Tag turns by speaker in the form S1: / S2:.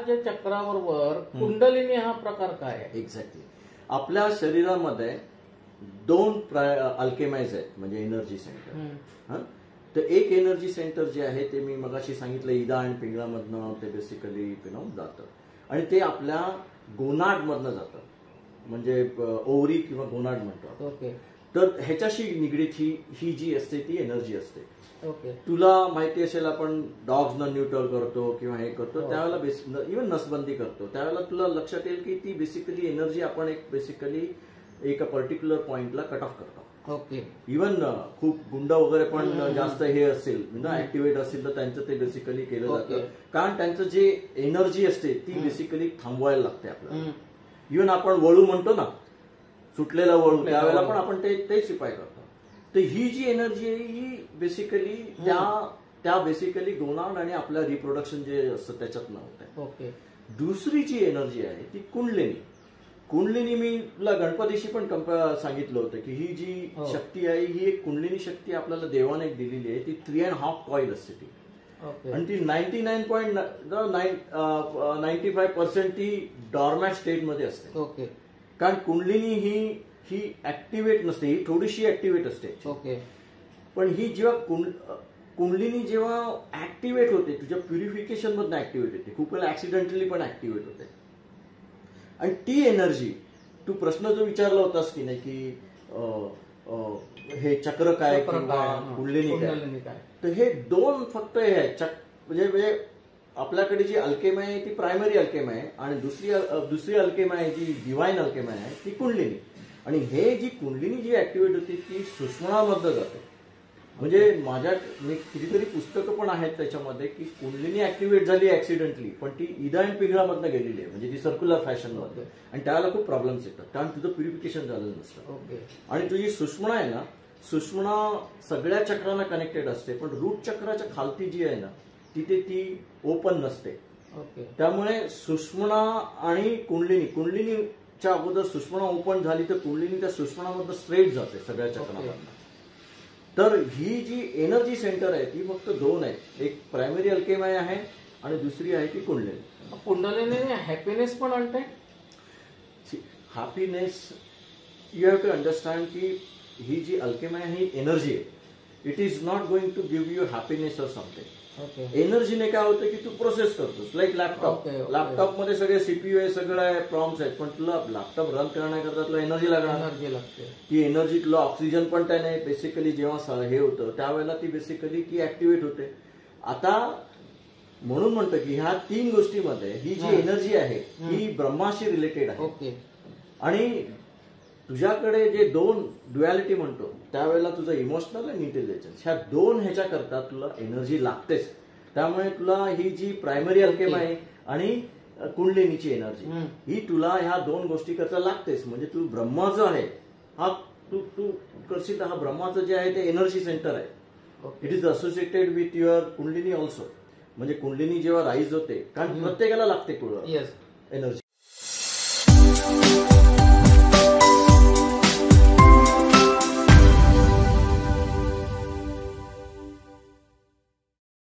S1: जे चक्राबरोबर कुंडलिनी हा प्रकार काय आहे?
S2: एक्झॅक्टली. आपल्या शरीरामध्ये दोन अल्केमाइज आहेत, म्हणजे एनर्जी सेंटर. तर एक एनर्जी सेंटर जे आहे ते मी मगाशी सांगितलं ईदा आणि पिंगळामधनं ते बेसिकली जातं आणि ते आपल्या गोनाडमधनं जातं, म्हणजे ओव्हरी किंवा गोनाड म्हणतो.
S1: ओके.
S2: तर ह्याच्याशी निगडीत ही जी असते ती एनर्जी असते.
S1: ओके.
S2: तुला माहिती असेल आपण डॉग्सना न्यूट्रल करतो किंवा हे करतो त्यावेळेला इव्हन नसबंदी करतो त्यावेळेला तुला लक्षात येईल की ती बेसिकली एनर्जी आपण एक बेसिकली एका पर्टिक्युलर पॉइंटला कट ऑफ करतो.
S1: ओके.
S2: इव्हन खूप गुंड वगैरे पण जास्त हे असेल ऍक्टिव्हेट असेल तर त्यांचं ते बेसिकली केलं जातं, कारण त्यांचं जे एनर्जी असते ती बेसिकली थांबवायला लागते आपल्याला. इव्हन आपण वळू म्हणतो ना, सुटलेला वळू, त्यावेळेला पण आपण तेच उपाय करतो. तर ही जी एनर्जी आहे ही बेसिकली त्या बेसिकली गोनाड आणि आपल्या रिप्रोडक्शन जे असतं त्याच्यातनं होत.
S1: ओके.
S2: दुसरी जी एनर्जी आहे ती कुंडलिनी. कुंडलिनी मी तुला गणपतीशी पण सांगितलं होतं की ही जी शक्ती आहे ही एक कुंडलिनी शक्ती आपल्याला देवाने दिलेली आहे. ती 3.5 कॉईल असते ती, आणि ती 99.95% ती डॉर्मॅट स्टेटमध्ये असते.
S1: ओके.
S2: कारण कुंडलिनी ही ऍक्टिव्हेट नसते, ही थोडीशी ऍक्टिव्हेट असते.
S1: ओके.
S2: पण ही जेव्हा कुंडलिनी जेव्हा ऍक्टिव्हेट होते तुझ्या प्युरिफिकेशन मधून ऍक्टिव्हेट होते, खूप वेळा ऍक्सिडेंटली पण ऍक्टिव्हेट होते. आणि ती एनर्जी, तू प्रश्न जो विचारला होतास की नाही की हे चक्र काय किंवा कुंडलिनी काय, तर हे दोन फक्त हे आहेत. म्हणजे आपल्याकडे जी अल्केमा आहे ती प्रायमरी अल्केमा आहे आणि दुसरी अल्केमा आहे जी डिवाइन अल्केमा आहे ती कुंडलिनी. आणि हे जी कुंडलिनी जी ऍक्टिव्हेट होती ती सुषुम्नामधनं जाते. म्हणजे मी कितीतरी पुस्तकं पण आहेत त्याच्यामध्ये की कुंडलिनी ऍक्टिव्हेट झाली ऍक्सिडेंटली, पण ती ईदा आणि पिंगळामधनं गेलेली आहे, म्हणजे ती सर्क्युलर फॅशन मध्ये, आणि त्याला खूप प्रॉब्लेम्स येतात कारण तुझं प्युरिफिकेशन झालेलं नसतं. आणि तुझी सुषुम्ना आहे ना, सुषुम्ना सगळ्या चक्रांना कनेक्टेड असते, पण रूट चक्राच्या खालती जी आहे ना तिथे ती ओपन नसते. त्यामुळे सुषुम्ना आणि कुंडलिनीच्या अगोदर सुषुम्ना ओपन झाली तर कुंडलिनी त्या सुषुम्नामधनं स्ट्रेट जाते सगळ्या चक्रांना. तर ही जी एनर्जी सेंटर आहे ती फक्त दोन आहेत, एक प्रायमरी अल्केमा आहे आणि दुसरी आहे ती कुंडलिनी.
S1: कुंडलिनी हॅपीनेस पण आणते.
S2: Happiness, you have to understand की ही जी अल्केमा आहे ही एनर्जी आहे. It is not going to give you happiness or something. एनर्जीने काय होतं की तू प्रोसेस करतोस, लाईक लॅपटॉपमध्ये सगळे सीपीयू आहे, सगळं आहे, प्रॉम्प्ट्स आहेत, पण तुला लॅपटॉप रन करण्याकरता तुला एनर्जी लागणार. ती एनर्जी तुला ऑक्सिजन पण त्याने बेसिकली जेव्हा हे होतं त्यावेळेला ती बेसिकली ती ऍक्टिव्हेट होते. आता म्हणून म्हणतो की ह्या तीन गोष्टीमध्ये ही जी एनर्जी आहे ही ब्रह्माशी रिलेटेड आहे. आणि तुझ्याकडे जे दोन ड्युअलिटी म्हणतो त्यावेळेला तुझं इमोशनल आणि इंटेलिजन्स, ह्या दोन ह्याच्याकरता तुला एनर्जी लागतेच. त्यामुळे तुला ही जी प्रायमरी अल्केमा आहे आणि कुंडलिनीची एनर्जी ही तुला ह्या दोन गोष्टी करता लागतेच. म्हणजे तू ब्रह्मा जो आहे हा तू करशील, हा ब्रह्माचं जे आहे ते एनर्जी सेंटर आहे. It is associated with your kundalini also. म्हणजे कुंडलिनी जेव्हा राईज होते, कारण प्रत्येकाला लागते एनर्जी.